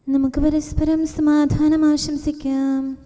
നമുക്ക് പരസ്പരം സമാധാനം ആശംസിക്കാം.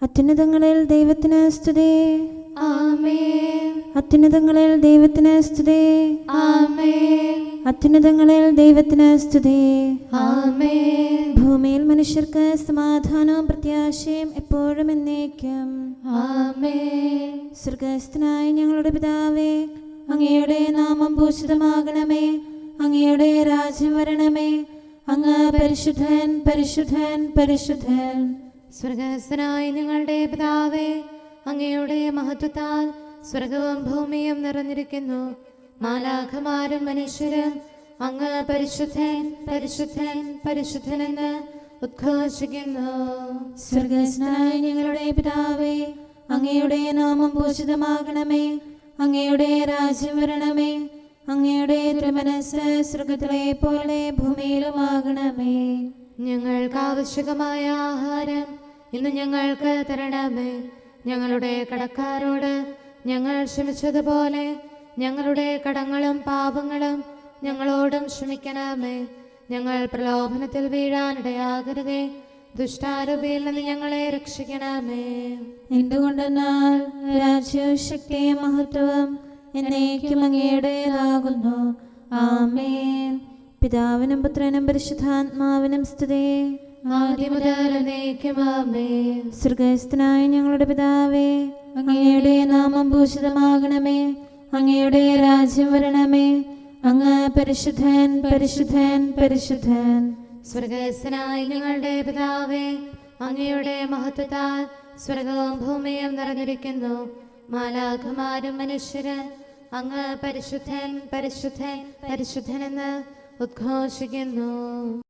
അത്യുന്നതങ്ങളിൽ ദൈവത്തിന് സ്തുതി. ആമേൻ. അത്യുന്നതങ്ങളിൽ ദൈവത്തിന് സ്തുതി. ആമേൻ. അത്യുന്നതങ്ങളിൽ ദൈവത്തിന് സ്തുതി. ആമേൻ. ഭൂമിയിൽ മനുഷ്യർക്ക് സമാധാനവും പ്രത്യാശയും എപ്പോഴും എന്നേക്കും. ആമേൻ. സ്വർഗ്ഗസ്ഥനായ ഞങ്ങളുടെ പിതാവേ, അങ്ങയുടെ നാമം പൂജിതമാകണമേ. അങ്ങയുടെ രാജ്യം വരണമേ. അങ്ങ് പരിശുദ്ധൻ, പരിശുദ്ധൻ, പരിശുദ്ധൻ. സ്വർഗ്ഗസ്ഥനായ ഞങ്ങളുടെ പിതാവേ, അങ്ങയുടെ മഹത്വത്താൽ സ്വർഗവും ഭൂമിയും നിറഞ്ഞിരിക്കുന്നു. മാലാഖമാരും മനുഷ്യരും അങ്ങ് പരിശുദ്ധൻ, പരിശുദ്ധൻ, പരിശുദ്ധനെന്ന് ഉദ്ഘോഷിക്കുന്നു. സ്വർഗ്ഗസ്ഥനായ ഞങ്ങളുടെ പിതാവേ, അങ്ങയുടെ നാമം പൂജിതമാകണമേ. അങ്ങയുടെ രാജ്യം വരണമേ. അങ്ങയുടെ തിരുമനസ്സ് സ്വർഗ്ഗത്തിലെ പോലെ ഭൂമിയിലുമാകണമേ. ഞങ്ങൾക്ക് ആവശ്യമായ ആഹാരം ഇന്ന് ഞങ്ങൾക്ക് തരണമേ. ഞങ്ങളുടെ കടക്കാരോട് ഞങ്ങൾ ക്ഷമിച്ചതുപോലെ ഞങ്ങളുടെ കടങ്ങളും പാപങ്ങളും ഞങ്ങളോടും ക്ഷമിക്കണമേ. ഞങ്ങൾ പ്രലോഭനത്തിൽ വീഴാനിടയാകരുതേ. ദുഷ്ടാരൂപിയിൽ നിന്ന് ഞങ്ങളെ രക്ഷിക്കണമേ. എന്തുകൊണ്ടെന്നാൽ രാജ്യവും ശക്തിയും മഹത്വവും എന്നേക്കും അങ്ങയുടേതാകുന്നു. ആമേൻ. പിതാവിനും പുത്രനും പരിശുദ്ധാത്മാവിനും സ്തുതി. ആദ്യം മുതൽ എന്നേക്കും ആമേൻ. സ്വർഗ്ഗസ്ഥനായ ഞങ്ങളുടെ പിതാവേ, അങ്ങയുടെ നാമം പൂജിതമാകണമേ. അങ്ങയുടെ രാജ്യം വരണമേ. അങ്ങ് പരിശുദ്ധൻ, പരിശുദ്ധൻ, പരിശുദ്ധൻ. സ്വർഗ്ഗസ്ഥനായ ഞങ്ങളുടെ പിതാവേ, അങ്ങയുടെ മഹത്വത്താൽ സ്വർഗവും ഭൂമിയും നിറഞ്ഞിരിക്കുന്നു. മാലാഖമാരും മനുഷ്യരും അങ്ങ് പരിശുദ്ധൻ, പരിശുദ്ധൻ, പരിശുദ്ധനെന്ന് ഉദ്ഘോഷിക്കുന്നു.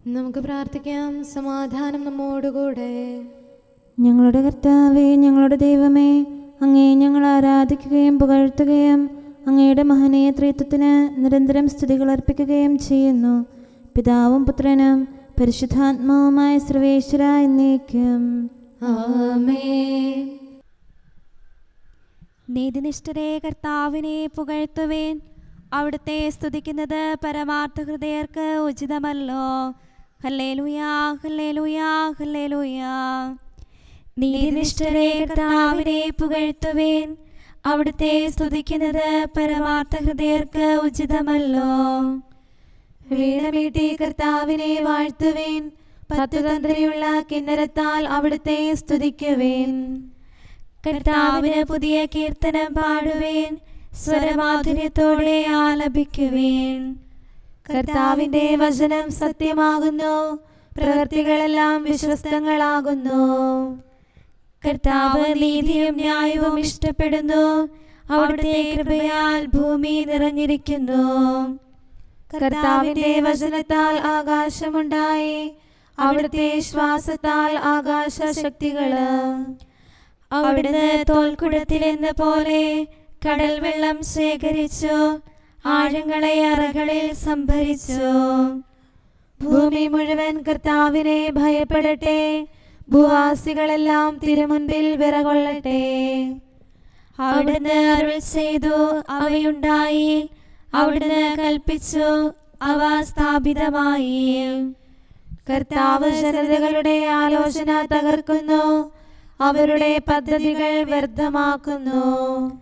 നമുക്ക് പ്രാർത്ഥിക്കാം. സമാധാനം നമ്മോടുകൂടെ. ഞങ്ങളുടെ കർത്താവേ, ഞങ്ങളുടെ ദൈവമേ, അങ്ങയെ ഞങ്ങൾ ആരാധിക്കുകയും പുകഴ്ത്തുകയും അങ്ങയുടെ മഹനീയ ത്രിത്വത്തിന് നിരന്തരം സ്തുതികൾ അർപ്പിക്കുകയും ചെയ്യുന്നു. പിതാവും പുത്രനും പരിശുദ്ധാത്മാവുമായ സർവേശ്വര എന്നേക്കും. ആമേൻ. നീതിനിഷ്ഠരെ കർത്താവിനെ പുകഴ്ത്തുവേൻ. അവിടുത്തെ സ്തുതിക്കുന്നത് പരമാർത്ഥ ഹൃദയർക്ക് ഉചിതമല്ലോ. ഹല്ലേലൂയാ, ഹല്ലേലൂയാ, ഹല്ലേലൂയാ. നീതിനിഷ്ഠരെ കർത്താവിനെ പുകഴ്ത്തുവേൻ. അവിടുത്തെ സ്തുതിക്കുന്നത് പരമാർത്ഥ ഹൃദയർക്ക് ഉചിതമല്ലോ. വീണമീട്ടി കർത്താവിനെ വാഴ്ത്തുവേൻ. പത്തുതന്ത്രിയുള്ള കിന്നരത്താൽ അവിടുത്തെ സ്തുതിക്കുവേൻ. കർത്താവിന് പുതിയ കീർത്തനം പാടുവേൻ. സ്വരമാധുര്യത്തോടെ ആലപിക്കുവേൻ. കർത്താവിന്റെ വചനം സത്യമാകുന്നു. പ്രവൃത്തികളെല്ലാം വിശ്വസ്തങ്ങളാകുന്നു. കർത്താവ് നീതിയും ന്യായവും ഇഷ്ടപ്പെടുന്നു. അവിടുത്തെ കൃപയാൽ ഭൂമി നിറഞ്ഞിരിക്കുന്നു. കർത്താവിന്റെ വചനത്താൽ ആകാശമുണ്ടായി. അവിടുത്തെ ശ്വാസത്താൽ ആകാശശക്തികള്. അവിടുന്ന് തോൽക്കുടത്തിലെന്ന പോലെ കടൽ വെള്ളം ശേഖരിച്ചു. ആഴങ്ങളെ അറകളിൽ സംഭരിച്ചു. ഭൂമി മുഴുവൻ കർത്താവിനെ ഭയപ്പെടട്ടെ. ഭൂവാസികളെല്ലാം തിരുമുൻപിൽ വിറകൊള്ളട്ടെ. അവിടുന്ന് അരുൾ ചെയ്തു, അവയുണ്ടായി. അവിടുന്ന് കൽപ്പിച്ചു, അവ സ്ഥാപിതമായി. കർത്താവ് ജനതകളുടെ ആലോചന തകർക്കുന്നു. അവരുടെ പദ്ധതികൾ വ്യർത്ഥമാക്കുന്നു.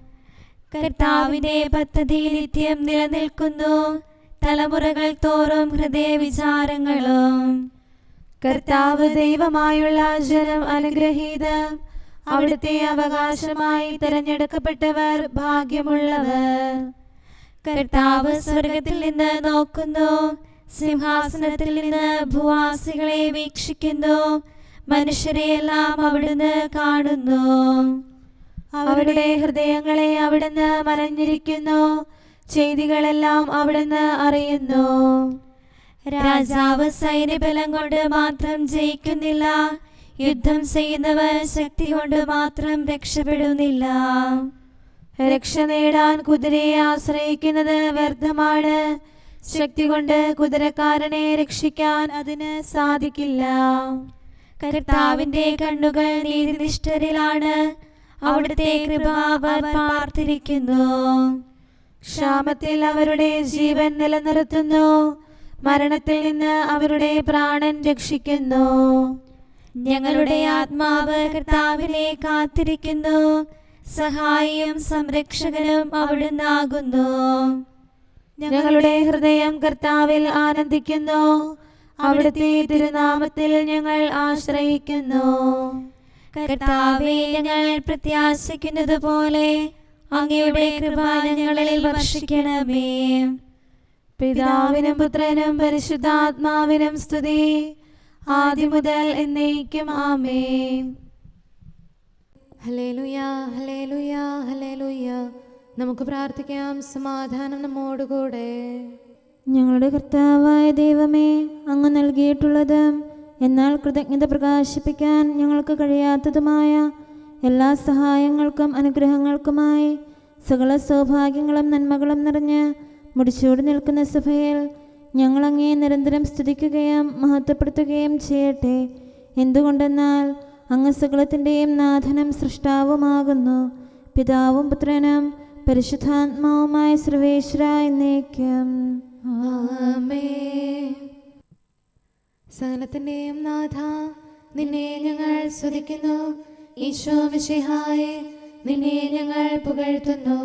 കർത്താവിന്റെ പദ്ധതി നിത്യം നിലനിൽക്കുന്നു. തലമുറകൾ തോറും ഹൃദയ വിചാരങ്ങളും. കർത്താവ് ദൈവമായുള്ള ജനം അനുഗ്രഹീതം. അവിടുത്തെ അവകാശമായി തിരഞ്ഞെടുക്കപ്പെട്ടവർ ഭാഗ്യമുള്ളവർ. കർത്താവ് സ്വർഗത്തിൽ നിന്ന് നോക്കുന്നു. സിംഹാസനത്തിൽ നിന്ന് ഭൂവാസികളെ വീക്ഷിക്കുന്നു. മനുഷ്യരെയെല്ലാം അവിടുന്ന് കാണുന്നു. അവരുടെ ഹൃദയങ്ങളെ അവിടുന്ന് മറഞ്ഞിരിക്കുന്നു. ചെയ്തികളെല്ലാം അവിടുന്ന് അറിയുന്നു. രാജാവ് സൈന്യബലം കൊണ്ട് മാത്രം ജയിക്കുന്നില്ല. യുദ്ധം ചെയ്യുന്നവർ ശക്തി കൊണ്ട് മാത്രം രക്ഷപ്പെടുന്നില്ല. രക്ഷ നേടാൻ കുതിരയെ ആശ്രയിക്കുന്നത് വ്യർത്ഥമാണ്. ശക്തി കൊണ്ട് കുതിരക്കാരനെ രക്ഷിക്കാൻ അതിന് സാധിക്കില്ല. കർത്താവിന്റെ കണ്ണുകൾ നീതിനിഷ്ഠരിലാണ്. അവിടുത്തെ കൃപ അവർ പാർത്തിരിക്കുന്നു. ക്ഷാമത്തിൽ അവരുടെ ജീവൻ നിലനിർത്തുന്നു. മരണത്തിൽ നിന്ന് അവരുടെ പ്രാണൻ രക്ഷിക്കുന്നു. ഞങ്ങളുടെ ആത്മാവ് കർത്താവിനെ കാത്തിരിക്കുന്നു. സഹായിയും സംരക്ഷകനും അവിടുന്നാകുന്നു. ഞങ്ങളുടെ ഹൃദയം കർത്താവിൽ ആനന്ദിക്കുന്നു. അവിടുത്തെ തിരുനാമത്തിൽ ഞങ്ങൾ ആശ്രയിക്കുന്നു. കർത്താവേ, ഞങ്ങൾ പ്രത്യാശിക്കുന്നത് പോലെ അങ്ങയുടെ കൃപ ഞങ്ങളിൽ വർഷിക്കണമേ. പിതാവിനും പുത്രനും പരിശുദ്ധാത്മാവിനും സ്തുതി, ആദ്യം മുതൽ എന്നേക്കും ആമേൻ. Hallelujah, hallelujah, hallelujah. നമുക്ക് പ്രാർത്ഥിക്കാം. സമാധാനം നമ്മോടുകൂടെ. ഞങ്ങളുടെ കർത്താവായ ദൈവമേ, അങ്ങ് നൽകിയിട്ടുള്ളതും എന്നാൽ കൃതജ്ഞത പ്രകാശിപ്പിക്കാൻ ഞങ്ങൾക്ക് കഴിയാത്തതുമായ എല്ലാ സഹായങ്ങൾക്കും അനുഗ്രഹങ്ങൾക്കുമായി സകല സൗഭാഗ്യങ്ങളും നന്മകളും നിറഞ്ഞ് മുടിച്ചൂടി നിൽക്കുന്ന സഭയിൽ ഞങ്ങളങ്ങേ നിരന്തരം സ്തുതിക്കുകയും മഹത്വപ്പെടുത്തുകയും ചെയ്യട്ടെ. എന്തുകൊണ്ടെന്നാൽ അങ്ങ് സകലത്തിൻ്റെയും നാഥനും സൃഷ്ടാവുമാകുന്നു. പിതാവും പുത്രനും പരിശുദ്ധാത്മാവുമായ സർവേശ്വര എന്നേക്കും ആമേൻ. സകലത്തിന്റെയും നാഥ, നിന്നെ ഞങ്ങൾ സ്തുതിക്കുന്നു. ഈശോ മിശിഹായേ, നിന്നെ ഞങ്ങൾ പുകഴ്ത്തുന്നു.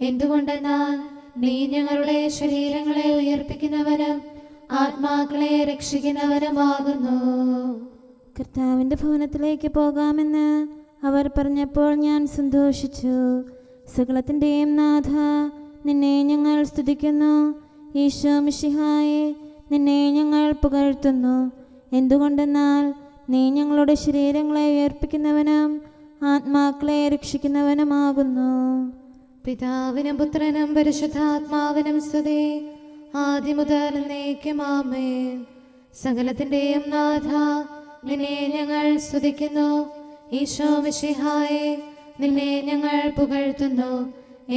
എന്തുകൊണ്ടെന്നാൽ നീ ഞങ്ങളുടെ ശരീരങ്ങളെ ഉയർപ്പിക്കുന്നവനും ആത്മാക്കളെ രക്ഷിക്കുന്നവനുമാകുന്നു. കർത്താവിൻ്റെ ഭവനത്തിലേക്ക് പോകാമെന്ന് അവർ പറഞ്ഞപ്പോൾ ഞാൻ സന്തോഷിച്ചു. സകലത്തിൻ്റെയും നാഥ, നിന്നെ ഞങ്ങൾ സ്തുതിക്കുന്നു. ഈശോ മിശിഹായേ, നിന്നെ ഞങ്ങൾ പുകഴ്ത്തുന്നു. എന്തുകൊണ്ടെന്നാൽ നീ ഞങ്ങളുടെ ശരീരങ്ങളെ ഉയർപ്പിക്കുന്നവനും ആത്മാക്കളെ രക്ഷിക്കുന്നവനുമാകുന്നു. പിതാവിനും പുത്രനും പരിശുദ്ധാത്മാവിനും സ്തുതി, ആദ്യം മുതൽ എന്നേക്കും ആമേൻ. സകലത്തിന്റെയും നാഥ, നിന്നെ ഞങ്ങൾ സ്തുതിക്കുന്നു. ഈശോ മിശിഹായേ, നിന്നെ ഞങ്ങൾ പുകഴ്ത്തുന്നു.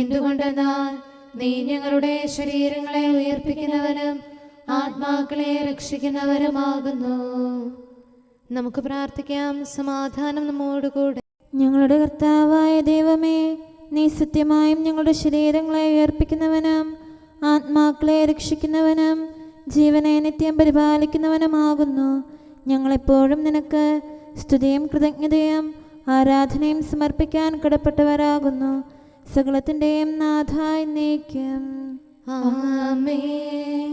എന്തുകൊണ്ടെന്നാൽ നീ ഞങ്ങളുടെ ശരീരങ്ങളെ ഉയർപ്പിക്കുന്നവനും ആത്മാക്കളെ രക്ഷിക്കുന്നവരുമാകുന്നു. നമുക്ക് പ്രാർത്ഥിക്കാം. സമാധാനം നമ്മോടുകൂടെ. ഞങ്ങളുടെ കർത്താവായ ദൈവമേ, നീ സത്യമായും ഞങ്ങളുടെ ശരീരങ്ങളെ ഉയർപ്പിക്കുന്നവനും ആത്മാക്കളെ രക്ഷിക്കുന്നവനും ജീവനെ നിത്യം പരിപാലിക്കുന്നവനുമാകുന്നു. ഞങ്ങളെപ്പോഴും നിനക്ക് സ്തുതിയും കൃതജ്ഞതയും ആരാധനയും സമർപ്പിക്കാൻ കടപ്പെട്ടവരാകുന്നു. സകലത്തിൻ്റെയും നാഥ എന്നേക്കും ആമേൻ.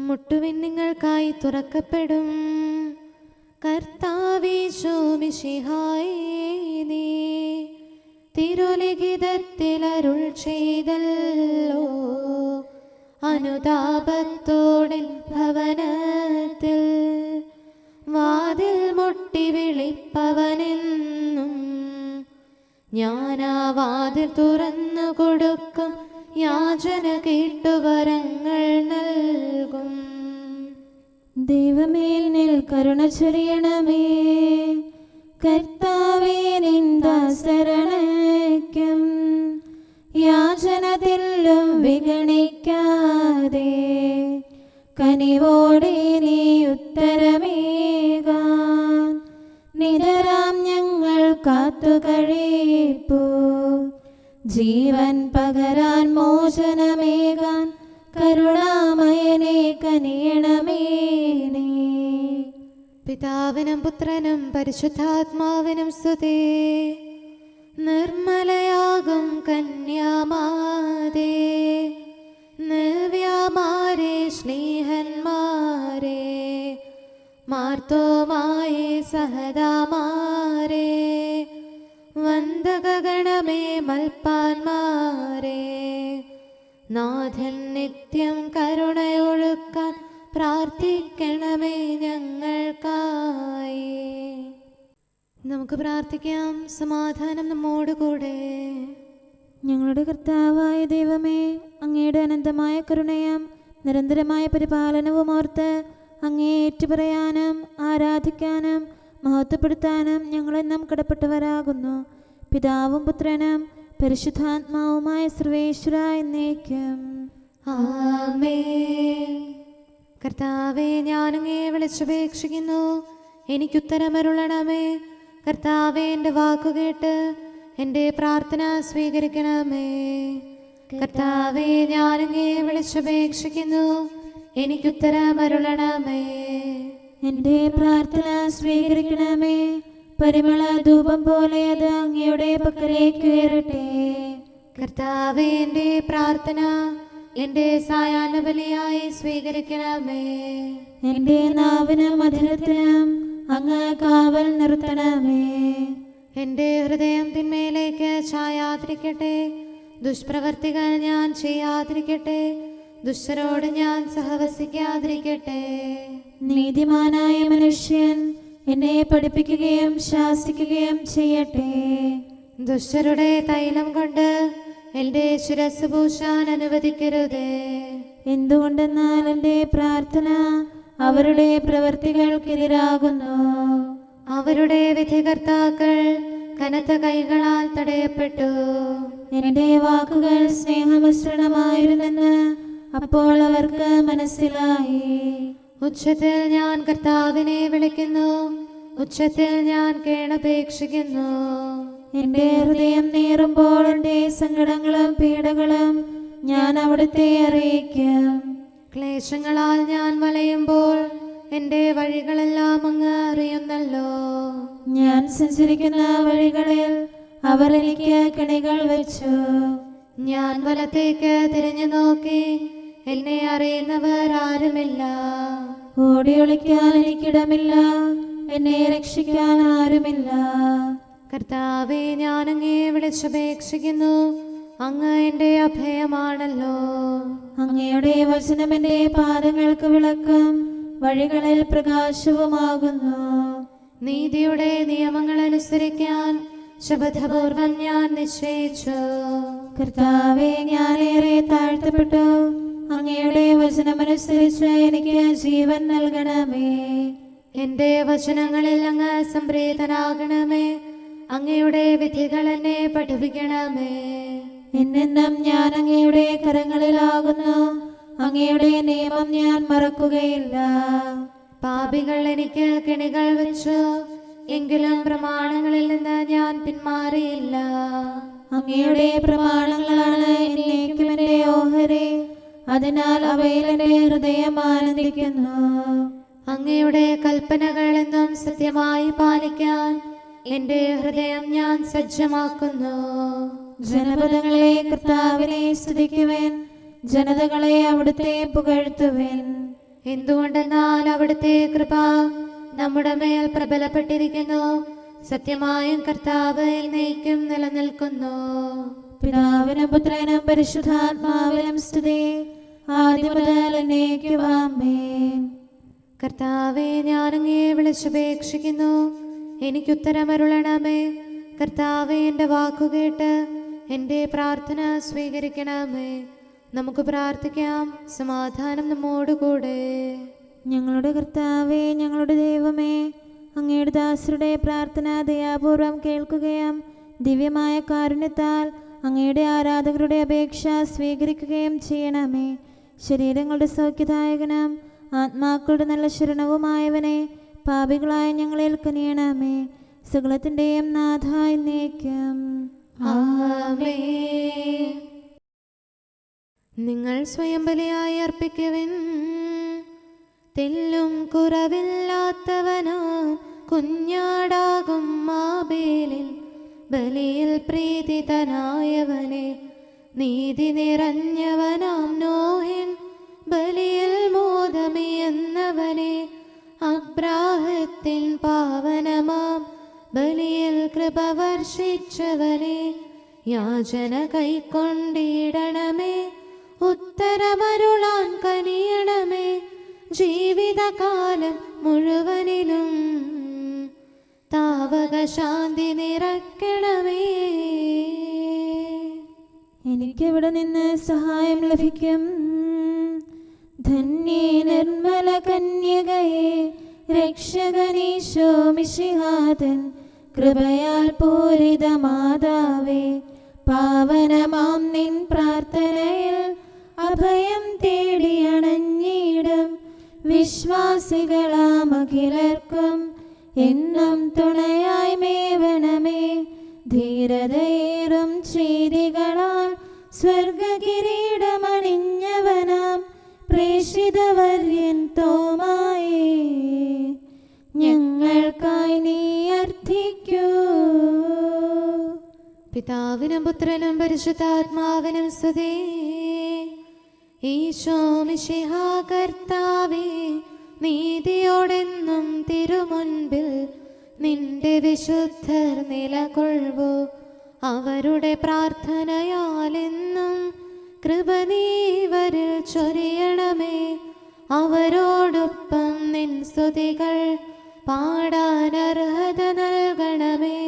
മുട്ടുവിൻ, നിങ്ങൾക്കായി തുറക്കപ്പെടും. കർത്താവീശോ മിശിഹായേ, നീ തിരുലിഖിതത്തിൽ അരുൾ ചെയ്തല്ലോ. അനുതാപത്തോടെ ഭവനത്തിൽ വാതിൽ മുട്ടി വിളിപ്പവനെന്നും ഞാനാ വാതിൽ തുറന്നു കൊടുക്കും. യാചന കേട്ടു വരങ്ങൾ നൽകും. ദൈവമേ, നിൽ കരുണ ചൊരിയണമേ. കർത്താവേ, നിന്ദാസരണയ്ക്കും യാചനതിലും വിഗണിക്കാതെ കനിവോടെ നീ ഉത്തരമേകാൻ നിതരാം ഞങ്ങൾ കാത്തു കഴിപ്പൂ. ജീവൻ പകരാൻ മോചനമേകാൻ കരുണാമയനെ കനിയണമേ നീ. പിതാവിനും പുത്രനും പരിശുദ്ധാത്മാവിനും സ്തുതി. നിർമ്മലയാകും കന്യാമാതേ, നവ്യമാരെ സ്നേഹന്മാരെ, മാർത്തോമായെ സഹദാമാരെ, വന്ദകഗണമേ മൽപ്പാന്മാരെ, നാഥൻ നിത്യം കരുണയൊഴുക്കാൻ പ്രാർത്ഥിക്കണമേ ഞങ്ങൾക്കായി. നമുക്ക് പ്രാർത്ഥിക്കാം. സമാധാനം നമ്മോടുകൂടെ. ഞങ്ങളുടെ കർത്താവായ ദൈവമേ, അങ്ങയുടെ അനന്തമായ കരുണയും നിരന്തരമായ പരിപാലനവും ഓർത്ത് അങ്ങയെ ഏറ്റുപറയാനും ആരാധിക്കാനും മഹത്വപ്പെടുത്താനും ഞങ്ങളെന്നും കടപ്പെട്ടവരാകുന്നു. പിതാവും പുത്രനും പരിശുദ്ധാത്മാവുമായ സർവേശ്വര എന്നേക്കും ആമേൻ. കർത്താവേ, ഞാനങ്ങയെ വിളിച്ചപേക്ഷിക്കുന്നു, എനിക്കുത്തരമരുളണമേ. കർത്താവേ, എൻ്റെ വാക്കുകേട്ട് എൻ്റെ പ്രാർത്ഥന സ്വീകരിക്കണമേ. കർത്താവേ ഞാനങ്ങേ വിളിച്ചപേക്ഷിക്കുന്നു, എനിക്കുത്തരമരുളണമേ. എന്റെ പ്രാർത്ഥന സ്വീകരിക്കണമേ. പരിമള ധൂപം പോലെ അത് അങ്ങയുടെ പക്കലേക്ക് ഉയരട്ടെ. കർത്താവേ എന്റെ പ്രാർത്ഥന എന്റെ സായാഹ്ന ബലിയായി സ്വീകരിക്കണമേ. എന്റെ നാവിനും മധുരത്തിനും അങ്ങ് കാവൽ നിർത്തണമേ. എന്റെ ഹൃദയം തിന്മയിലേക്ക് ചായാതിരിക്കട്ടെ, ദുഷ്പ്രവർത്തികൾ ഞാൻ ചെയ്യാതിരിക്കട്ടെ, ദുഷ്ടരോട് ഞാൻ സഹവസിക്കാതിരിക്കട്ടെ. നീതിമാനായ മനുഷ്യൻ എന്നെ പഠിപ്പിക്കുകയും ശാസിക്കുകയും ചെയ്യട്ടെ. ദുഷ്ടരുടെ തൈലം കൊണ്ട് എന്റെ ശിരസ് പൂശാൻ അനുവദിക്കരുതേ. എന്തുകൊണ്ടെന്നാൽ എന്റെ പ്രാർത്ഥന അവരുടെ പ്രവൃത്തികൾക്കെതിരാകുന്നു. അവരുടെ വിധികർത്താക്കൾ കനത്ത കൈകളാൽ തടയപ്പെട്ടു. എന്റെ വാക്കുകൾ സ്നേഹമിശ്രണമായിരുന്നെന്ന് അപ്പോൾ അവർക്ക് മനസ്സിലായി. ഉച്ചത്തിൽ ഞാൻ കർത്താവിനെ വിളിക്കുന്നു, ഉച്ചത്തിൽ ഞാൻ കേണപേക്ഷിക്കുന്നു. എന്റെ ഹൃദയം നീറുമ്പോൾ എന്റെ സങ്കടങ്ങളും പീഡകളും ഞാൻ അവിടുത്തെ അറിയിക്കും. ക്ലേശങ്ങളാൽ ഞാൻ വലയുമ്പോൾ എന്റെ വഴികളെല്ലാം അങ്ങ് അറിയുന്നല്ലോ. ഞാൻ സഞ്ചരിക്കുന്ന വഴികളിൽ അവർ എനിക്ക് കെണികൾ വെച്ചു. ഞാൻ വലത്തേക്ക് തിരിഞ്ഞു നോക്കി, എന്നെ അറിയുന്നവർ ആരുമില്ല. ഓടി ഒളിക്കാൻ എനിക്കിടമില്ല, എന്നെ രക്ഷിക്കാൻ ആരുമില്ല. കർത്താവേ ഞാനങ്ങേ വിളിച്ചപേക്ഷിക്കുന്നു, അങ്ങ് എന്റെ അഭയമാണല്ലോ. അങ്ങയുടെ വചനം എന്റെ പാദങ്ങൾക്ക് വിളക്കും വഴികളിൽ പ്രകാശവുമാകുന്നു. നീതിയുടെ നിയമങ്ങൾ അനുസരിക്കാൻ ശപഥപൂർവം ഞാൻ നിശ്ചയിച്ചു. കർത്താവേ ഞാനേറെ താഴ്ത്തപ്പെട്ടു, അങ്ങയുടെ വചനമനുസരിച്ച് എനിക്ക് ജീവൻ നൽകണമേ. എന്റെ വചനങ്ങളിൽ അങ്ങ് സംപ്രീതനാകണമേ, അങ്ങയുടെ വിധികൾ എന്നെ പഠിപ്പിക്കണമേ. എന്നെന്നും ഞാൻ അങ്ങയുടെ കരങ്ങളിലാകുന്നു, അങ്ങയുടെ നിയമം ഞാൻ മറക്കുകയില്ല. പാപികൾ എനിക്ക് കെണികൾ വെച്ചു, എങ്കിലും പ്രമാണങ്ങളിൽ നിന്ന് ഞാൻ പിന്മാറിയില്ല. അങ്ങയുടെ പ്രമാണങ്ങളാണ് എന്നേക്കും എന്റെ ഓഹരി, അതിനാൽ അവയിൽ എന്റെ ഹൃദയം ആനന്ദിക്കുന്നു. അങ്ങയുടെ കൽപ്പനകൾ എന്നും സത്യമായി പാലിക്കാൻ എന്റെ ഹൃദയം ഞാൻ സജ്ജമാക്കുന്നു. ജനപദങ്ങളെ കർത്താവിനെ സ്തുതിക്കുവിൻ, ജനതകളെ അവിടുത്തെ പുകഴ്ത്തുവിൻ. എന്തുകൊണ്ടെന്നാൽ അവിടുത്തെ കൃപ നമ്മുടെ മേൽ പ്രബലപ്പെട്ടിരിക്കുന്നു, സത്യമായും കർത്താവ് എന്നേക്കും നിലനിൽക്കുന്നു. പിതാവിനും പുത്രനും പരിശുദ്ധാത്മാവിനും സ്തുതി, ആദ്യം മുതൽ എന്നേക്കും ആമേൻ. കർത്താവേ ഞാനങ്ങേ വിളിച്ചപേക്ഷിക്കുന്നു, എനിക്കുത്തരമരുളണമേ. കർത്താവേ എൻ്റെ വാക്കുകേട്ട് എൻ്റെ പ്രാർത്ഥന സ്വീകരിക്കണമേ. നമുക്ക് പ്രാർത്ഥിക്കാം. സമാധാനം നമ്മോടുകൂടെ. ഞങ്ങളുടെ കർത്താവേ, ഞങ്ങളുടെ ദൈവമേ, അങ്ങയുടെ ദാസരുടെ പ്രാർത്ഥന ദയാപൂർവം കേൾക്കുകയും ദിവ്യമായ കാരുണ്യത്താൽ അങ്ങയുടെ ആരാധകരുടെ അപേക്ഷ സ്വീകരിക്കുകയും ചെയ്യണമേ. ശരീരങ്ങളുടെ സൗഖ്യദായകനും ആത്മാക്കളുടെ നല്ല ശരണവുമായവനെ പാപികളായ ഞങ്ങളിൽ കനിയണമേ. സകലത്തിൻ്റെയും നാഥ എന്നേക്കും ആമേൻ. നിങ്ങൾ സ്വയം ബലിയായി അർപ്പിക്കുവിൻ. തെല്ലും കുറവില്ലാത്തവനോ കുഞ്ഞാടാകും ആബേലിൽ ബലിയിൽ പ്രീതിതനായവനെ. നീതി നിറഞ്ഞവനാം നോഹിൻ ബലിയിൽ മോദമിയെന്നവനെ. അബ്രാഹത്തിൻ പാവനമാം ബലിയിൽ കൃപ വർഷിച്ചവനെ. യാചന കൈക്കൊണ്ടിടണമേ, ഉത്തരമരുളാൻ കനിയണമേ. ജീവിതകാലം മുഴുവനിലും താവക ശാന്തി നിറയ്ക്കണമേ. എനിക്കെവിടെ നിന്ന് സഹായം ലഭിക്കും? ധന്യേ നിർമ്മല കന്യകയെ രക്ഷകനീശോ മിശിഹാതൻ കൃപയാൽ പൂരിത മാതാവേ. പാവനമാം നിൻ പ്രാർത്ഥനയിൽ അഭയം തേടിയണഞ്ഞിടും വിശ്വാസികളാം അഖിലർക്കും എന്നും തുണയായി മേവണമേ. ധീരതയേറും ചെയ്തികളാൽ സ്വർഗ തോമായേ, ഞങ്ങൾക്കായി നീ അർത്ഥിക്കൂ. പിതാവിനും പുത്രനും പരിശുദ്ധാത്മാവിനും സ്തുതി. ഈശോ മിശിഹാ കർത്താവേ, നീതിയോടെന്നും തിരുമുൻപിൽ നിന്റെ വിശുദ്ധർ നിലകൊള്ളൂ. അവരുടെ പ്രാർത്ഥനയാലെന്നും കൃപ നീവരിൽ ചൊരിയണമേ. അവരോടൊപ്പം നിൻ സ്തുതികൾ പാടാൻ അർഹത നൽകണമേ.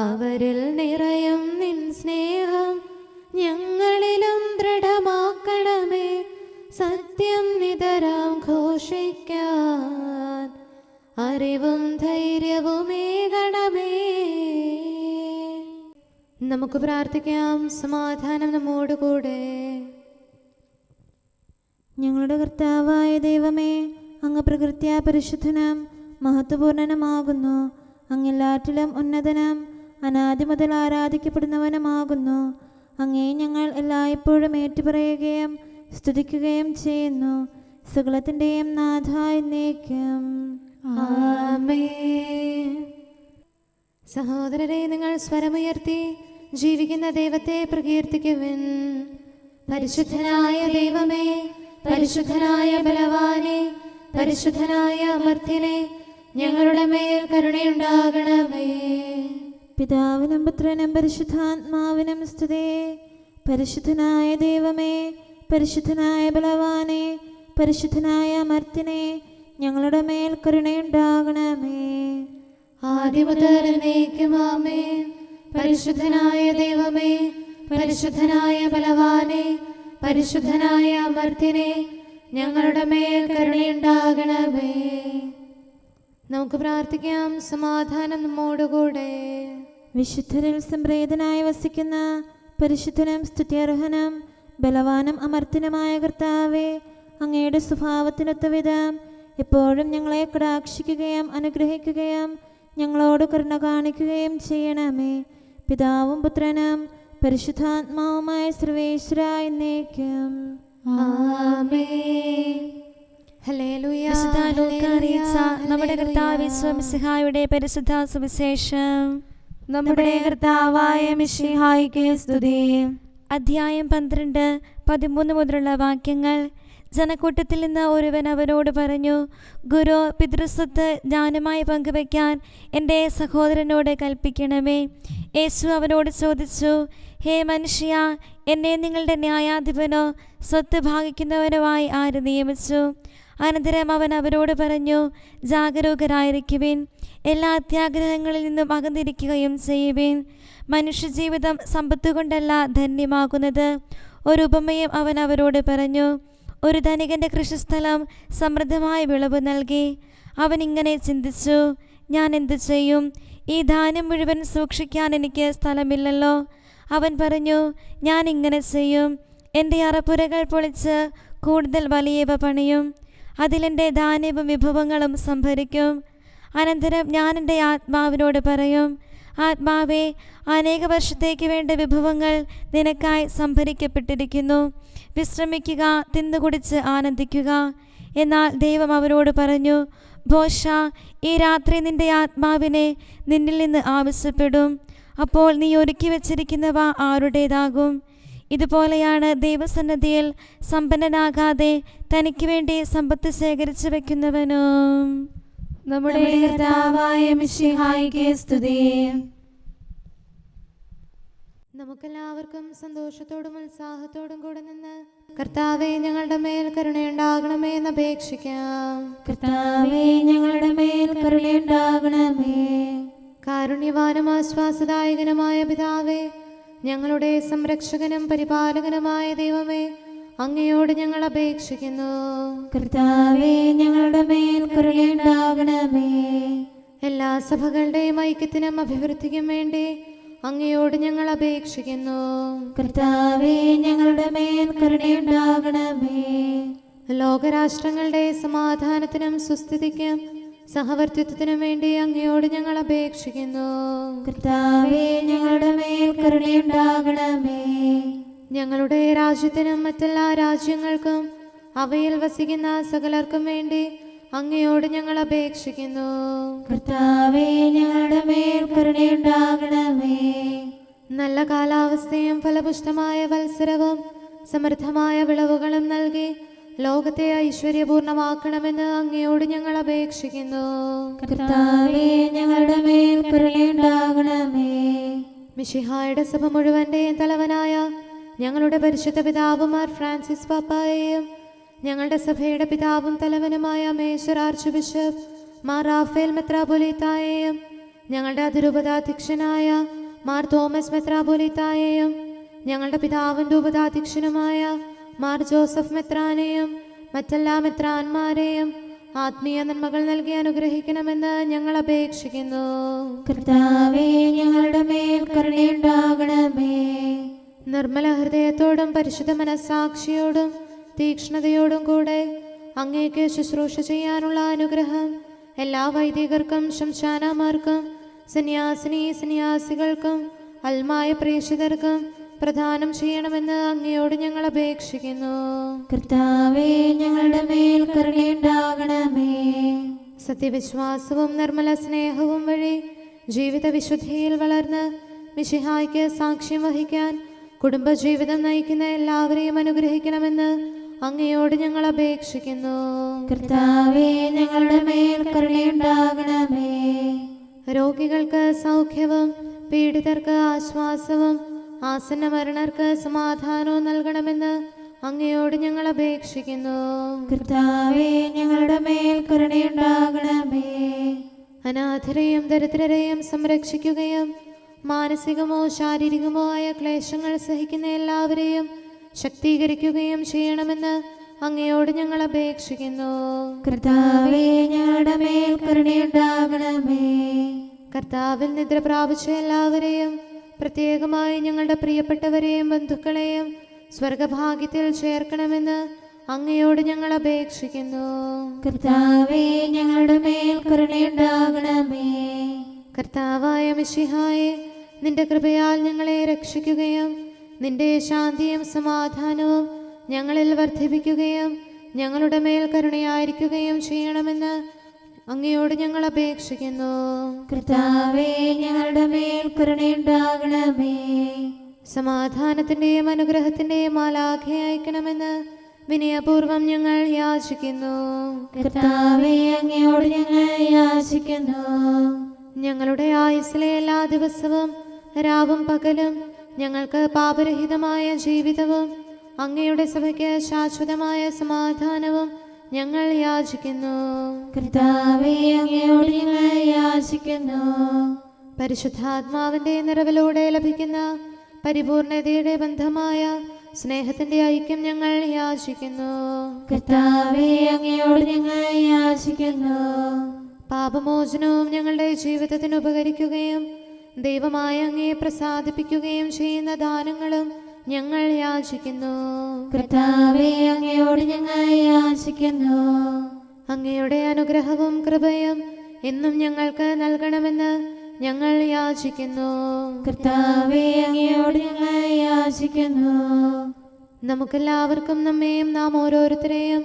അവരിൽ നിറയും നിൻ സ്നേഹം ഞങ്ങളിലും ദൃഢമാക്കണമേ. സത്യം നിതരാം ഘോഷിക്കാൻ അറിവും ധൈര്യവുമേകണമേ. നമുക്ക് പ്രാർത്ഥിക്കാം. സമാധാനം നമ്മോടുകൂടെ. ഞങ്ങളുടെ കർത്താവായ ദൈവമേ, അങ്ങ് പ്രകൃത്യാ പരിശുദ്ധനും മഹത്വപൂർണനുമാകുന്നു. അങ്ങെല്ലാറ്റിലും ഉന്നതനും അനാദി മുതൽ ആരാധിക്കപ്പെടുന്നവനുമാകുന്നു. അങ്ങേ ഞങ്ങൾ എല്ലായ്പ്പോഴും ഏറ്റുപറയുകയും സ്തുതിക്കുകയും ചെയ്യുന്നു. സകലത്തിൻ്റെയും നാഥ എന്നേക്കും. ആമേൻ. സഹോദരരെ, നിങ്ങൾ സ്വരമുയർത്തി ജീവിക്കുന്ന ദൈവത്തെ പ്രകീർത്തിക്കുവിൻ. പരിശുദ്ധനായ ദൈവമേ, പരിശുദ്ധനായ ബലവാനെ, പരിശുദ്ധനായ അമർത്യനെ, ഞങ്ങളുടെ മേൽ കരുണയുണ്ടാകണമേ. പിതാവിനും പുത്രനും പരിശുദ്ധാത്മാവിനും സ്തുതി. പരിശുദ്ധനായ ദൈവമേ, പരിശുദ്ധനായ ബലവാനെ, പരിശുദ്ധനായ അമർത്യനെ, ഞങ്ങളുടെ മേൽ കരുണയുണ്ടാകണമേ. ആദിമുതൽ എന്നേക്കും ആമേൻ. പരിശുദ്ധനായ ദൈവമേ, പരിശുദ്ധനായ ബലവാനെ, പരിശുദ്ധനായ അമർത്യനെ, ഞങ്ങളുടെ മേൽ കരുണയുണ്ടാകണമേ. നമുക്ക് പ്രാർത്ഥിക്കാം. സമാധാനം നമ്മോടുകൂടെ. വിശുദ്ധരിൽ സംപ്രീതനായി വസിക്കുന്ന പരിശുദ്ധനും സ്തുത്യർഹനും ബലവാനും അമർത്യനുമായ കർത്താവേ, അങ്ങയുടെ സ്വഭാവത്തിനൊത്ത വിധം എപ്പോഴും ഞങ്ങളെ കടാക്ഷിക്കുകയും അനുഗ്രഹിക്കുകയും ഞങ്ങളോട് കരുണ കാണിക്കുകയും ചെയ്യണമേ. പിതാവും പുത്രനും പരിശുദ്ധാത്മാവുമായ സർവേശ്വര എന്നേക്കും. ആമേൻ. ഹല്ലേലൂയ. വിശുദ്ധ ലൂക്കാ അറിയിച്ച നമ്മുടെ കർത്താവ് മിശിഹായുടെ പരിശുദ്ധ സുവിശേഷം. നമ്മുടെ കർത്താവായ മിശിഹായ്ക്ക് സ്തുതി. അധ്യായം 12, 13 മുതലുള്ള വാക്യങ്ങൾ. ജനക്കൂട്ടത്തിൽ നിന്ന് ഒരുവൻ അവനോട് പറഞ്ഞു, ഗുരു, പിതൃസ്വത്ത് ദാനമായി പങ്കുവയ്ക്കാൻ എൻ്റെ സഹോദരനോട് കൽപ്പിക്കണമേ. യേശു അവനോട് ചോദിച്ചു, ഹേ മനുഷ്യ, എന്നെ നിങ്ങളുടെ ന്യായാധിപനോ സ്വത്ത് ഭാഗിക്കുന്നവനുമായി ആര് നിയമിച്ചു? അനന്തരം അവൻ അവരോട് പറഞ്ഞു, ജാഗരൂകരായിരിക്കുവിൻ, എല്ലാ അത്യാഗ്രഹങ്ങളിൽ നിന്നും അകന്നിരിക്കുകയും ചെയ്യുവിൻ. മനുഷ്യജീവിതം സമ്പത്തുകൊണ്ടല്ല ധന്യമാകുന്നത്. ഒരു ഉപമയും അവൻ അവരോട് പറഞ്ഞു. ഒരു ധനികൻ്റെ കൃഷിസ്ഥലം സമൃദ്ധമായ വിളവ് നൽകി. അവൻ ഇങ്ങനെ ചിന്തിച്ചു, ഞാൻ എന്തു ചെയ്യും? ഈ ധാന്യം മുഴുവൻ സൂക്ഷിക്കാൻ എനിക്ക് സ്ഥലമില്ലല്ലോ. അവൻ പറഞ്ഞു, ഞാൻ ഇങ്ങനെ ചെയ്യും, എൻ്റെ അറപ്പുരകൾ പൊളിച്ച് കൂടുതൽ വലിയവ പണിയും. അതിലെൻ്റെ ധാന്യവും വിഭവങ്ങളും സംഭരിക്കും. അനന്തരം ഞാൻ എൻ്റെ ആത്മാവിനോട് പറയും, ആത്മാവേ, അനേക വർഷത്തേക്ക് വേണ്ട വിഭവങ്ങൾ നിനക്കായി സംഭരിക്കപ്പെട്ടിരിക്കുന്നു. വിശ്രമിക്കുക, തിന്നുകുടിച്ച് ആനന്ദിക്കുക. എന്നാൽ ദൈവം അവരോട് പറഞ്ഞു, ഭോഷ, ഈ രാത്രി നിന്റെ ആത്മാവിനെ നിന്നിൽ നിന്ന് ആവശ്യപ്പെടും. അപ്പോൾ നീ ഒരുക്കി വച്ചിരിക്കുന്നവ ആരുടേതാകും? ഇതുപോലെയാണ് ദൈവസന്നിധിയിൽ സമ്പന്നനാകാതെ തനിക്ക് വേണ്ടി സമ്പത്ത് ശേഖരിച്ചു വെക്കുന്നവനും. നമ്മുടെ കർത്താവായ മിശിഹായ്ക്ക് സ്തുതി. നമുക്കെല്ലാവർക്കും സന്തോഷത്തോടും ഉത്സാഹത്തോടും കൂടെ നിന്ന് കർത്താവേ, ഞങ്ങളുടെ മേൽ കരുണയുണ്ടാകണമേ എന്ന് അപേക്ഷിക്കാം. കർത്താവേ, ഞങ്ങളുടെ മേൽ കരുണയുണ്ടാകണമേ. കാരുണ്യവാനും ആശ്വാസദായകനുമായ പിതാവേ, ഞങ്ങളുടെ സംരക്ഷകനും പരിപാലകനുമായ ദൈവമേ, അങ്ങയോട് ഞങ്ങൾ അപേക്ഷിക്കുന്നു. കർത്താവേ, ഞങ്ങളുടെ മേൽ കരുണയുണ്ടാകണമേ. എല്ലാ സഭകളുടെയും ഐക്യത്തിനും അഭിവൃദ്ധിക്കും വേണ്ടി അങ്ങയോട് ഞങ്ങൾ അപേക്ഷിക്കുന്നു. കർത്താവേ, ഞങ്ങളുടെ മേൽ കരുണയുണ്ടാകണമേ. ലോകരാഷ്ട്രങ്ങളുടെ സമാധാനത്തിനും സുസ്ഥിതിക്കും സഹവർത്തിത്വത്തിനും വേണ്ടി അങ്ങയോട് ഞങ്ങൾ അപേക്ഷിക്കുന്നു. കർത്താവേ, ഞങ്ങളുടെ മേൽ കരുണയുണ്ടാകണമേ. ഞങ്ങളുടെ രാജ്യത്തിനും മറ്റെല്ലാ രാജ്യങ്ങൾക്കും അവയിൽ വസിക്കുന്ന സകലർക്കും വേണ്ടി അങ്ങയോട് ഞങ്ങൾ അപേക്ഷിക്കുന്നു. കർത്താവേ, ഞങ്ങളുടെ മേൽ കരുണയുണ്ടാകണമേ. നല്ല കാലാവസ്ഥയും ഫലപുഷ്ടമായ വത്സരവും സമൃദ്ധമായ വിളവുകളും നൽകി ലോകത്തെ ഐശ്വര്യപൂർണമാക്കണമെന്ന് അങ്ങയോട് ഞങ്ങൾ അപേക്ഷിക്കുന്നു. കർത്താവേ, ഞങ്ങളുടെ മേൽ കരുണയുണ്ടാകണമേ. മിശിഹായുടെ സഭ മുഴുവന്റെയും തലവനായ ഞങ്ങളുടെ പരിശുദ്ധ പിതാവ് മാർ ഫ്രാൻസിസ് പാപ്പായെയും ഞങ്ങളുടെ സഭയുടെ പിതാവും തലവനുമായ major archbishop Mar Raphael മെത്രാപൊലീത്തായെയും ഞങ്ങളുടെ അതിരൂപതാധ്യക്ഷനായ മാർ തോമസ് മെത്രാപൊലീത്തായെയും ഞങ്ങളുടെ പിതാവും രൂപതാധ്യക്ഷനുമായ മാർ ജോസഫ് മെത്രാനെയും മറ്റെല്ലാ മെത്രാന്മാരെയും ആത്മീയ നന്മകൾ നൽകി അനുഗ്രഹിക്കണമെന്ന് ഞങ്ങൾ അപേക്ഷിക്കുന്നു. കർത്താവേ, ഞങ്ങളുടെ മേൽ കരുണയുണ്ടാകണമേ. നിർമ്മല ഹൃദയത്തോടും പരിശുദ്ധ മനസ്സാക്ഷിയോടും തീക്ഷ്ണതയോടും കൂടെ അങ്ങേക്ക് ശുശ്രൂഷ ചെയ്യാനുള്ള അനുഗ്രഹം എല്ലാ വൈദികർക്കും ശംശാനമാർക്കും സന്യാസികൾക്കും അൽമായ പ്രേക്ഷിതർക്കും പ്രദാനം ചെയ്യണമെന്ന് അങ്ങയോട് ഞങ്ങൾ അപേക്ഷിക്കുന്നു. കർത്താവേ, ഞങ്ങളുടെ മേൽ കരുണയുണ്ടാകണമേ. സത്യവിശ്വാസവും നിർമ്മല സ്നേഹവും വഴി ജീവിത വിശുദ്ധിയിൽ വളർന്ന് മിശിഹായ്ക്ക് സാക്ഷ്യം വഹിക്കാൻ കുടുംബജീവിതം നയിക്കുന്ന എല്ലാവരെയും അനുഗ്രഹിക്കണമെന്ന് അങ്ങയോട് ഞങ്ങൾ അപേക്ഷിക്കുന്നു. കർത്താവേ, ഞങ്ങളുടെ മേൽ കരുണയുണ്ടാകണമേ. രോഗികൾക്ക് സൗഖ്യവും പീഡിതർക്ക് ആശ്വാസവും ആസന്ന മരണർക്ക് സമാധാനവും നൽകണമെന്ന് അങ്ങയോട് ഞങ്ങൾ അപേക്ഷിക്കുന്നു. കർത്താവേ, ഞങ്ങളുടെ മേൽ കരുണയുണ്ടാകണമേ. അനാഥരെയും ദരിദ്രരെയും സംരക്ഷിക്കുകയും മാനസികമോ ശാരീരികമോ ആയ ക്ലേശങ്ങൾ സഹിക്കുന്ന എല്ലാവരെയും ശക്തീകരിക്കുകയും ചെയ്യണമെന്ന് അങ്ങയോട് ഞങ്ങൾ അപേക്ഷിക്കുന്നു. കർത്താവേ, ഞങ്ങളുടെ മേൽ കരുണയുണ്ടാകണമേ. കർത്താവിൽ നിദ്ര പ്രാപിച്ച എല്ലാവരെയും പ്രത്യേകമായി ഞങ്ങളുടെ പ്രിയപ്പെട്ടവരെയും ബന്ധുക്കളെയും സ്വർഗഭാഗ്യത്തിൽ ചേർക്കണമെന്ന് അങ്ങയോട് ഞങ്ങൾ അപേക്ഷിക്കുന്നു. കർത്താവേ, ഞങ്ങളുടെ മേൽ കരുണയുണ്ടാകണമേ. കർത്താവായ മിശിഹായെ, നിന്റെ കൃപയാൽ ഞങ്ങളെ രക്ഷിക്കുകയും നിന്റെ ശാന്തിയും സമാധാനവും ഞങ്ങളിൽ വർദ്ധിപ്പിക്കുകയും ഞങ്ങളുടെ മേൽ കരുണയായിരിക്കുകയും ചെയ്യണമെന്ന് അങ്ങയോട് ഞങ്ങൾ അപേക്ഷിക്കുന്നു. കർത്താവേ, ഞങ്ങളുടെ മേൽ കരുണയുണ്ടാകണമേ. സമാധാനത്തിന്റെയും അനുഗ്രഹത്തിന്റെയും മാലാഖയെ അയക്കണമെന്ന് വിനയപൂർവം ഞങ്ങൾ യാചിക്കുന്നു. കർത്താവേ, അങ്ങയോട് ഞങ്ങൾ യാചിക്കുന്നു. ഞങ്ങളുടെ ആയുസ്സിലെ എല്ലാ ദിവസവും രാവും പകലും ഞങ്ങൾക്ക് പാപരഹിതമായ ജീവിതവും അങ്ങയുടെ സഭയ്ക്ക് ശാശ്വതമായ സമാധാനവും ഞങ്ങൾ യാചിക്കുന്നു. കർത്താവേ, അങ്ങയോട് ഞങ്ങൾ യാചിക്കുന്നു. പരിശുദ്ധാത്മാവിന്റെ നിറവിലൂടെ ലഭിക്കുന്ന പരിപൂർണതയുടെ ബന്ധമായ സ്നേഹത്തിന്റെ ഐക്യം ഞങ്ങൾ യാചിക്കുന്നു. കർത്താവേ, അങ്ങയോട് ഞങ്ങൾ യാചിക്കുന്നു. പാപമോചനവും ഞങ്ങളുടെ ജീവിതത്തിന് ഉപകരിക്കുകയും ദൈവമായ അങ്ങയെ പ്രസാദിപ്പിക്കുകയും ചെയ്യുന്ന ദാനങ്ങളും ഞങ്ങൾ യാചിക്കുന്നു. കർത്താവേ, അങ്ങയോട് ഞങ്ങൾ യാചിക്കുന്നു. അങ്ങയുടെ അനുഗ്രഹവും കൃപയും എന്നും ഞങ്ങൾക്ക് നൽകണമെന്ന് ഞങ്ങൾ യാചിക്കുന്നു. കർത്താവേ, അങ്ങയോട് ഞങ്ങൾ യാചിക്കുന്നു. നമുക്കെല്ലാവർക്കും നമ്മെയും നാം ഓരോരുത്തരെയും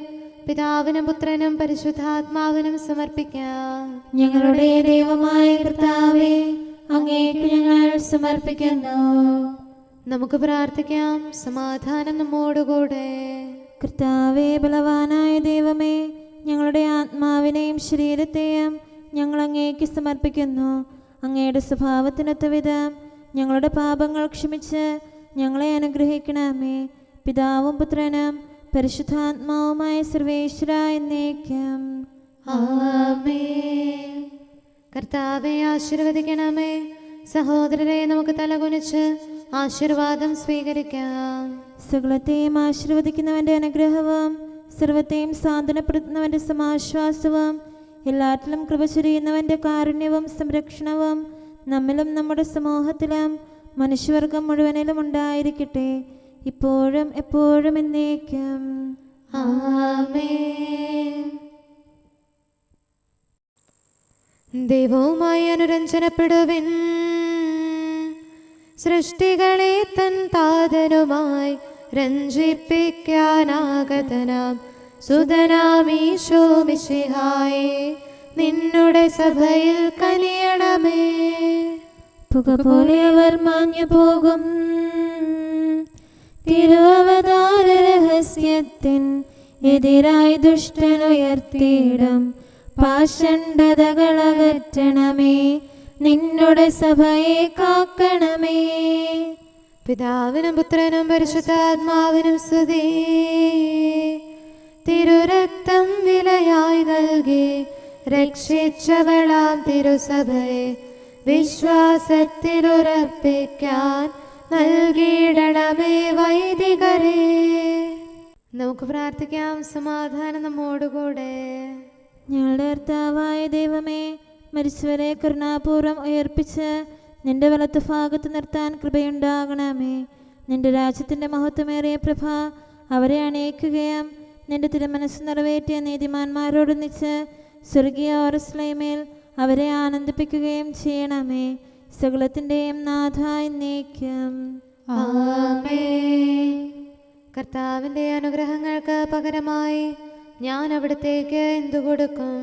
പിതാവിനും പുത്രനും പരിശുദ്ധാത്മാവിനും സമർപ്പിക്കാം. ഞങ്ങളുടെ ദൈവമായ കർത്താവേ, അങ്ങേക്ക് ഞങ്ങൾ സമർപ്പിക്കുന്നു. നമുക്ക് പ്രാർത്ഥിക്കാം. സമാധാനം നമ്മോടുകൂടെ. കർത്താവേ, ബലവാനായ ദൈവമേ, ഞങ്ങളുടെ ആത്മാവിനെയും ശരീരത്തെയും ഞങ്ങൾ അങ്ങേക്ക് സമർപ്പിക്കുന്നു. അങ്ങയുടെ സ്വഭാവത്തിനൊത്ത വിധം ഞങ്ങളുടെ പാപങ്ങൾ ക്ഷമിച്ച് ഞങ്ങളെ അനുഗ്രഹിക്കണമേ. പിതാവും പുത്രനും പരിശുദ്ധാത്മാവുമായ സർവേശ്വര എന്നേക്കും ആമേൻ. കർത്താവെ ആശീർവദിക്കണമേ. സഹോദരരെ, നമുക്ക് തലകുനിച്ച് ആശീർവാദം സ്വീകരിക്കാം. സകലത്തെയും ആശീർവദിക്കുന്നവന്റെ അനുഗ്രഹവും സർവത്തെയും സാന്ത്വനപ്പെടുത്തുന്നവന്റെ സമാശ്വാസവും എല്ലാറ്റിലും കൃപ ചൊരിയുന്നവന്റെ കാരുണ്യവും സംരക്ഷണവും നമ്മിലും നമ്മുടെ സമൂഹത്തിലും മനുഷ്യവർഗം മുഴുവനിലും ഉണ്ടായിരിക്കട്ടെ, ഇപ്പോഴും എപ്പോഴും എന്നേക്കും ആമേൻ. ദൈവവുമായി അനുരഞ്ജനപ്പെടുവിൻ. സൃഷ്ടികളെ തൻ താതനുമായി രഞ്ജിപ്പിക്കാനാഗതനാം സുതനാമീശോ മിശിഹായേ നിന്നുടെ സഭയിൽ കനിയണമേ. പുക പോലെ അവർ മാഞ്ഞു പോകും തിരുവവതാര രഹസ്യത്തിൻ എതിരായി ദുഷ്ടനുയർത്തിയിടും പാഷണ്ഡതകളകറ്റണമേ. നിന്നുടെ സഭയെ കാക്കണമേ. പിതാവിനും പുത്രനും പരിശുദ്ധാത്മാവിനും സ്തുതി. തിരുരക്തം വിലയായി നൽകി രക്ഷിച്ചവളാം തിരുസഭയെ വിശ്വാസത്തിലുറപ്പിക്കാൻ നൽകിയിടണമേ വൈദികരെ. നമുക്ക് പ്രാർത്ഥിക്കാം. സമാധാനം നമ്മോടുകൂടെ. ഞങ്ങളുടെ കർത്താവായ ദൈവമേ, മരിച്ചവരെ കരുണാപൂർവ്വം ഉയർപ്പിച്ച് നിന്റെ വലത്ത് ഭാഗത്ത് നിർത്താൻ കൃപയുണ്ടാകണമേ. നിന്റെ രാജ്യത്തിൻ്റെ മഹത്വമേറിയ പ്രഭ അവരെ അണയിക്കുകയും നിന്റെ തിരുമനസ് നിറവേറ്റിയ നീതിമാന്മാരോടൊന്നിച്ച് സ്വർഗീയ ഓരസ്ലൈമേൽ അവരെ ആനന്ദിപ്പിക്കുകയും ചെയ്യണമേ. സകലത്തിൻ്റെയും നാഥ എന്നേക്കും. ആമേൻ. കർത്താവിൻ്റെ അനുഗ്രഹങ്ങൾക്ക് പകരമായി ഞാൻ അവിടത്തേക്ക് എന്തു കൊടുക്കും?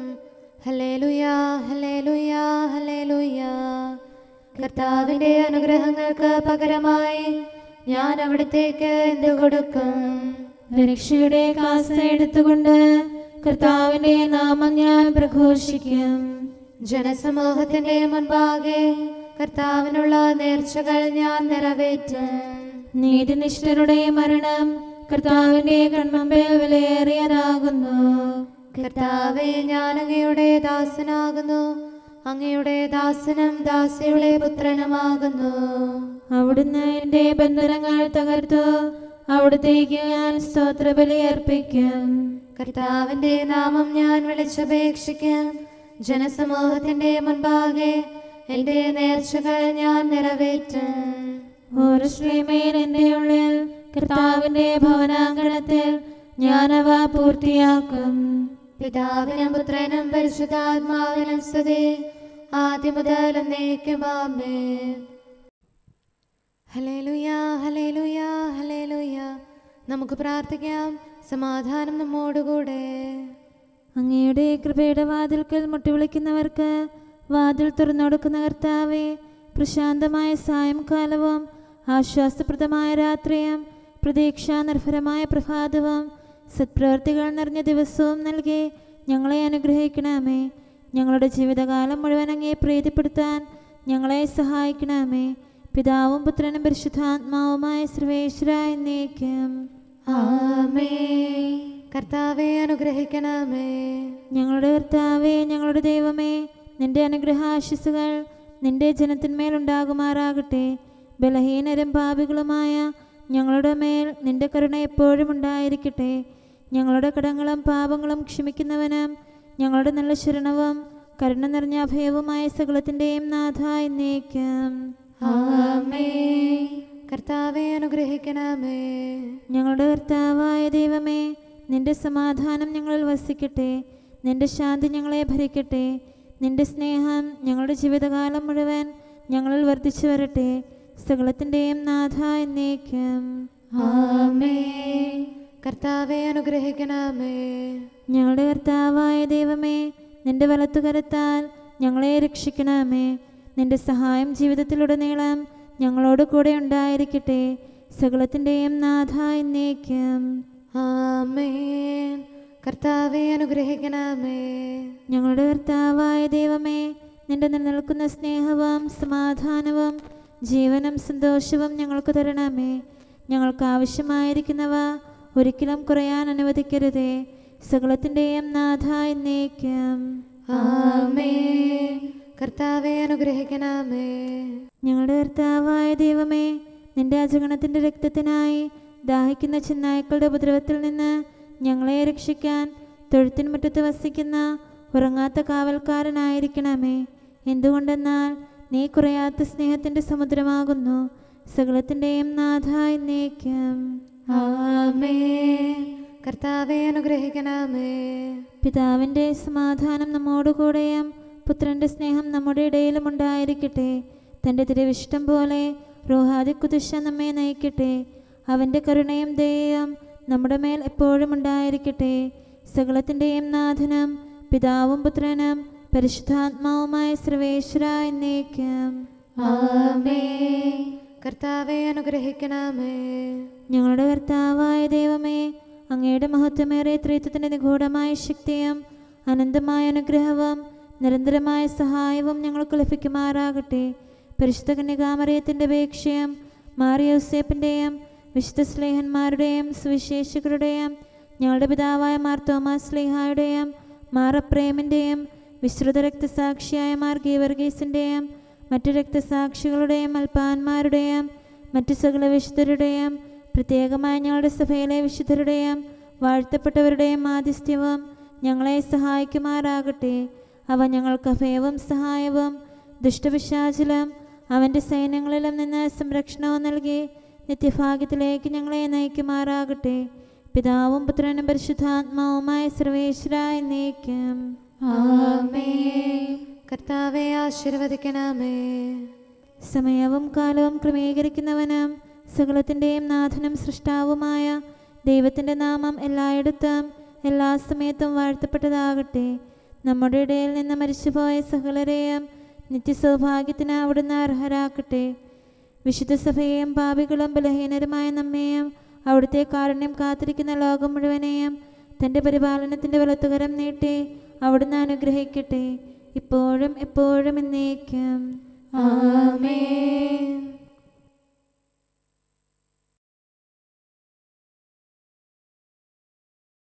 ഹല്ലേലൂയാ, ഹല്ലേലൂയാ, ഹല്ലേലൂയാ. കർത്താവിൻ്റെ അനുഗ്രഹങ്ങൾക്ക് പകരമായി ഞാൻ അവിടത്തേക്ക് എന്തു കൊടുക്കും? രക്ഷയുടെ കാസ എടുത്തുകൊണ്ട് കർത്താവിൻ്റെ നാമം ഞാൻ പ്രഘോഷിക്കും. ജനസമൂഹത്തിന്റെ മുൻപാകെ കർത്താവിനുള്ള നേർച്ചകൾ ഞാൻ നിറവേറ്റും. നീതിനിഷ്ഠരുടെ മരണം കർത്താവിൻ്റെ കൺമുമ്പിൽ വിലയേറിയതാകുന്നു. കർത്താവേ, ഞാൻ അങ്ങയുടെ ദാസനാകുന്നു, അങ്ങയുടെ ദാസനും ദാസിയുടെ പുത്രനുമാകുന്നു. അവിടുന്ന് എൻ്റെ ബന്ധനങ്ങൾ തകർത്തു. അവിടുത്തേക്ക് ഞാൻ സ്തോത്രബലി അർപ്പിക്കും. കർത്താവിന്റെ നാമം ഞാൻ വിളിച്ചപേക്ഷിക്കും. ജനസമൂഹത്തിന്റെ മുൻപാകെ എന്റെ നേർച്ചകൾ ഞാൻ നിറവേറ്റും. ഓരശ്രീമേൽ എൻ്റെ ഉള്ളിൽ കർത്താവിൻ്റെ ഭവനാങ്കണത്തിൽ ഞാനവ പൂർത്തിയാക്കും. പിതാവിനും പുത്രനും പരിശുദ്ധാത്മാവിനും സ്തുതി, ആദ്യം മുതൽ എന്നേക്കും. ആമേൻ. ഹല്ലേലൂയാ, ഹല്ലേലൂയാ, ഹല്ലേലൂയാ. നമുക്ക് പ്രാർത്ഥിക്കാം. സമാധാനം നമ്മോടുകൂടെ. അങ്ങയുടെ കൃപയുടെ വാതിൽക്കൽ മുട്ടിവിളിക്കുന്നവർക്ക് വാതിൽ തുറന്നുകൊടുക്കുന്ന കർത്താവേ, പ്രശാന്തമായ സായംകാലവും ആശ്വാസപ്രദമായ രാത്രിയും പ്രതീക്ഷാനിർഭരമായ പ്രഭാതവും സത്പ്രവർത്തികൾ നിറഞ്ഞ ദിവസവും നൽകി ഞങ്ങളെ അനുഗ്രഹിക്കണമേ. ഞങ്ങളുടെ ജീവിതകാലം മുഴുവൻ അങ്ങേ പ്രീതിപ്പെടുത്താൻ ഞങ്ങളെ സഹായിക്കണമേ. പിതാവും പുത്രനും പരിശുദ്ധാത്മാവുമായ സർവേശ്വര എന്നേക്കും. ആമേൻ. കർത്താവേ, അനുഗ്രഹിക്കണമേ. ഞങ്ങളുടെ കർത്താവേ, ഞങ്ങളുടെ ദൈവമേ, നിന്റെ അനുഗ്രഹാശിസുകൾ നിന്റെ ജനത്തിന്മേലുണ്ടാകുമാറാകട്ടെ. ബലഹീനരും പാപികളുമായ ഞങ്ങളുടെ മേൽ നിന്റെ കരുണ എപ്പോഴും ഉണ്ടായിരിക്കട്ടെ. ഞങ്ങളുടെ കടങ്ങളും പാപങ്ങളും ക്ഷമിക്കുന്നവനും ഞങ്ങളുടെ നല്ല ശരണവും കരുണ നിറഞ്ഞ അഭയവുമായ സകലത്തിൻ്റെയും നാഥ എന്നേക്കും. ആമേൻ. കർത്താവേ, അനുഗ്രഹിക്കണമേ. ഞങ്ങളുടെ കർത്താവായ ദൈവമേ, നിന്റെ സമാധാനം ഞങ്ങളിൽ വസിക്കട്ടെ. നിന്റെ ശാന്തി ഞങ്ങളെ ഭരിക്കട്ടെ. നിന്റെ സ്നേഹം ഞങ്ങളുടെ ജീവിതകാലം മുഴുവൻ ഞങ്ങളിൽ വർദ്ധിച്ചു വരട്ടെ. സകലത്തിൻ്റെയും നാഥ എന്നേക്കും. ആമേൻ. കർത്താവേ, അനുഗ്രഹിക്കണമേ. ഞങ്ങളുടെ കർത്താവായ ദൈവമേ, നിന്റെ വലത്തുകരത്താൽ ഞങ്ങളെ രക്ഷിക്കണമേ. നിന്റെ സഹായം ജീവിതത്തിലുടനീളം ഞങ്ങളോട് കൂടെ ഉണ്ടായിരിക്കട്ടെ. സകലത്തിൻ്റെയും നാഥ എന്നേക്കും. ആമേൻ. കർത്താവേ, അനുഗ്രഹിക്കണമേ. ഞങ്ങളുടെ കർത്താവായ ദൈവമേ, നിന്റെ നിലനിൽക്കുന്ന സ്നേഹവും സമാധാനവും ജീവനും സന്തോഷവും ഞങ്ങൾക്ക് തരണമേ. ഞങ്ങൾക്ക് ആവശ്യമായിരിക്കുന്നവ ഒരിക്കലും കുറയാൻ അനുവദിക്കരുതേ. സകലത്തിൻ്റെയും നാഥ എന്നേക്കും. ആമേൻ. കർത്താവേ, അനുഗ്രഹിക്കണമേ. ഞങ്ങളുടെ കർത്താവായ ദൈവമേ, നിന്റെ അജഗണത്തിൻ്റെ രക്തത്തിനായി ദാഹിക്കുന്ന ചെന്നായ്ക്കളുടെ ഉപദ്രവത്തിൽ നിന്ന് ഞങ്ങളെ രക്ഷിക്കാൻ തൊഴുത്തിൻ മുറ്റത്ത് വസിക്കുന്ന ഉറങ്ങാത്ത കാവൽക്കാരനായിരിക്കണമേ. എന്തുകൊണ്ടെന്നാൽ നീ കുറയാത്ത സ്നേഹത്തിൻ്റെ സമുദ്രമാകുന്നു. സകലത്തിൻ്റെയും നാഥ എന്നേക്കും. ആമേൻ. കർത്താവേ, അനുഗ്രഹിക്കണമേ. പിതാവിൻ്റെ സമാധാനം നമ്മോടുകൂടെയും പുത്രൻ്റെ സ്നേഹം നമ്മുടെ ഇടയിലും ഉണ്ടായിരിക്കട്ടെ. തൻ്റെ തിരുവിഷ്ടം പോലെ റൂഹാദിക്കുദിശ നമ്മെ നയിക്കട്ടെ. അവൻ്റെ കരുണയും ദയയും നമ്മുടെ മേൽ എപ്പോഴും ഉണ്ടായിരിക്കട്ടെ. സകലത്തിൻ്റെയും നാഥനും പിതാവും പുത്രനും പരിശുദ്ധാത്മാവുമായ സർവേശ്വര എന്നേക്കും. ആമേൻ. കർത്താവെ അനുഗ്രഹിക്കണമേ. ഞങ്ങളുടെ കർത്താവായ ദൈവമേ, അങ്ങയുടെ മഹത്വമേറിയ ത്രിത്വത്തിൻ്റെ നിഗൂഢമായ ശക്തിയും അനന്തമായ അനുഗ്രഹവും നിരന്തരമായ സഹായവും ഞങ്ങൾക്ക് ലഭിക്കുമാറാകട്ടെ. പരിശുദ്ധ കന്യകാമറിയത്തിൻ്റെ അപേക്ഷയും മാറിയോസേപ്പിൻ്റെയും വിശുദ്ധ സ്ലേഹന്മാരുടെയും സുവിശേഷകരുടെയും ഞങ്ങളുടെ പിതാവായ മാർ തോമാസ് സ്ലീഹായുടെയും മാർ അപ്രേമിൻ്റെയും വിശ്രുത രക്തസാക്ഷിയായ മാർ ഗീവർഗീസിൻ്റെയും മറ്റു രക്തസാക്ഷികളുടെയും അൽപ്പാന്മാരുടെയും മറ്റു സകല വിശുദ്ധരുടെയും പ്രത്യേകമായി ഞങ്ങളുടെ സഭയിലെ വിശുദ്ധരുടെയും വാഴ്ത്തപ്പെട്ടവരുടെയും മാധ്യസ്ഥ്യവും ഞങ്ങളെ സഹായിക്കുമാറാകട്ടെ. അവ ഞങ്ങൾക്ക് അഭയവും സഹായവും ദുഷ്ടപിശാചിലും അവൻ്റെ സൈന്യങ്ങളിലും നിന്ന് സംരക്ഷണവും നൽകി നിത്യഭാഗ്യത്തിലേക്ക് ഞങ്ങളെ നയിക്കുമാറാകട്ടെ. പിതാവും പുത്രനും പരിശുദ്ധാത്മാവുമായ സർവേശ്വര എന്നേക്കും. ആമേൻ. കർത്താവെ ആശീർവദിക്കണമേ. സമയവും കാലവും ക്രമീകരിക്കുന്നവനും സകലത്തിൻ്റെയും നാഥനും സൃഷ്ടാവുമായ ദൈവത്തിൻ്റെ നാമം എല്ലായിടത്തും എല്ലാ സമയത്തും വാഴ്ത്തപ്പെട്ടതാകട്ടെ. നമ്മുടെ ഇടയിൽ നിന്ന് മരിച്ചുപോയ സകലരെയും നിത്യസൗഭാഗ്യത്തിന് അവിടുന്ന് അർഹരാക്കട്ടെ. വിശുദ്ധ സഭയെയും പാപികളും ബലഹീനരുമായ നമ്മെയും അവിടുത്തെ കാരുണ്യം കാത്തിരിക്കുന്ന ലോകം മുഴുവനെയും തൻ്റെ പരിപാലനത്തിൻ്റെ വലത്തുകരം നീട്ടി അവിടുന്ന് അനുഗ്രഹിക്കട്ടെ, ഇപ്പോഴും എപ്പോഴും എന്നേക്കും. ആമേൻ.